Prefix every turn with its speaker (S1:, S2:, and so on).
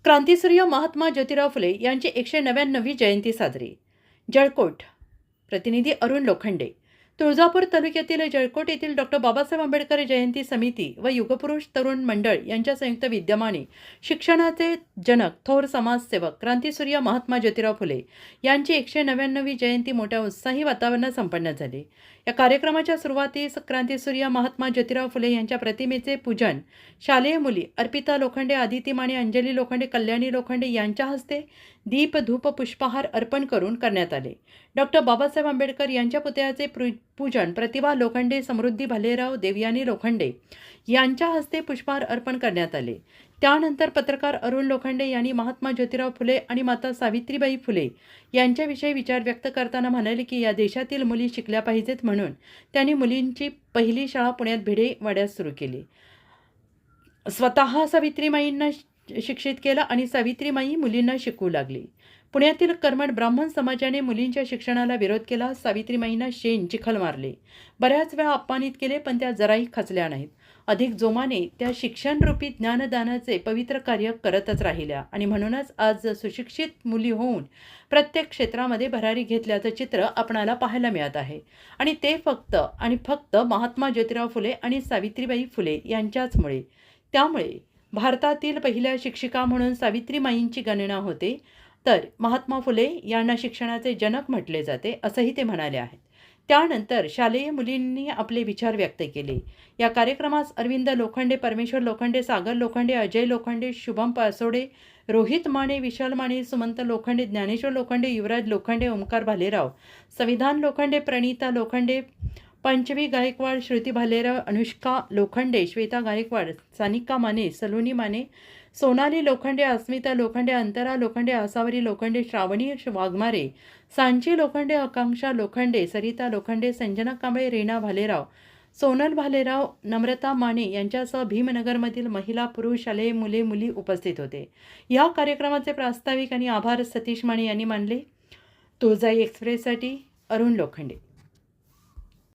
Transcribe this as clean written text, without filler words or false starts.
S1: क्रांतीसूर्य महात्मा ज्योतिराव फुले यांची 199वी जयंती साजरी. जळकोट. प्रतिनिधी अरुण लोखंडे. तुळजापूर तालुक्यातील जळकोट येथील डॉक्टर बाबासाहेब आंबेडकर जयंती समिती व युगपुरुष तरुण मंडळ यांच्या संयुक्त विद्यमाने शिक्षणाचे जनक थोर समाजसेवक क्रांतीसूर्य महात्मा ज्योतिराव फुले यांची 199वी जयंती मोठ्या उत्साही वातावरणात संपन्न झाली. या कार्यक्रमाच्या सुरुवातीस क्रांतीसूर्य महात्मा ज्योतिराव फुले यांच्या प्रतिमेचे पूजन शालेय मुली अर्पिता लोखंडे, आदिती माने, अंजली लोखंडे, कल्याणी लोखंडे यांच्या हस्ते दीप धूप पुष्पहार अर्पण करून करण्यात आले. डॉक्टर बाबासाहेब आंबेडकर यांच्या पुतळ्याचे पूजन प्रतिभा लोखंडे, समृद्धी भालेराव, देवयानी लोखंडे यांच्या हस्ते पुष्पहार अर्पण करण्यात आले. त्यानंतर पत्रकार अरुण लोखंडे यांनी महात्मा ज्योतिराव फुले आणि माता सावित्रीबाई फुले यांच्याविषयी विचार व्यक्त करताना म्हणाले की या देशातील मुली शिकल्या पाहिजेत, म्हणून त्यांनी मुलींची पहिली शाळा पुण्यात भिडे वाड्यात सुरू केली. स्वतः सावित्रीमाईंना शिक्षित केलं आणि सावित्रीमाई मुलींना शिकवू लागली. पुण्यातील कर्मठ ब्राह्मण समाजाने मुलींच्या शिक्षणाला विरोध केला. सावित्रीमाईंना शेण चिखल मारले, बऱ्याच वेळा अपमानित केले, पण त्या जराही खचल्या नाहीत. अधिक जोमाने त्या शिक्षणरूपी ज्ञानदानाचे पवित्र कार्य करतच राहिल्या आणि म्हणूनच आज सुशिक्षित मुली होऊन प्रत्येक क्षेत्रामध्ये भरारी घेतल्याचं चित्र आपणाला पाहायला मिळत आहे. आणि ते फक्त आणि फक्त महात्मा ज्योतिराव फुले आणि सावित्रीबाई फुले यांच्याचमुळे. त्यामुळे भारतातील पहिल्या शिक्षिका म्हणून सावित्रीमाईंची गणना होते, तर महात्मा फुले यांना शिक्षणाचे जनक म्हटले जाते, असंही ते म्हणाले आहेत. त्यानंतर शालेय मुलींनी आपले विचार व्यक्त केले. या कार्यक्रमास अरविंद लोखंडे, परमेश्वर लोखंडे, सागर लोखंडे, अजय लोखंडे, शुभम पासोडे, रोहित माने, विशाल माने, सुमंत लोखंडे, ज्ञानेश्वर लोखंडे, युवराज लोखंडे, ओमकार भालेराव, संविधान लोखंडे, प्रणिता लोखंडे, पंचवी गायकवाड, श्रुती भालेराव, अनुष्का लोखंडे, श्वेता गायकवाड, सानिका माने, सलोनी माने, सोनाली लोखंडे, अस्मिता लोखंडे, अंतरा लोखंडे, आसावरी लोखंडे, श्रावणी वाघमारे, सांची लोखंडे, आकांक्षा लोखंडे, सरिता लोखंडे, संजना कांबळे, रीना भालेराव, सोनल भालेराव, नम्रता माने यांच्यासह भीमनगरमधील महिला, पुरुष, शालेय मुले मुली उपस्थित होते. या कार्यक्रमाचे प्रास्ताविक आणि आभार सतीश माने यांनी मानले. तुळजाई एक्सप्रेससाठी अरुण लोखंडे.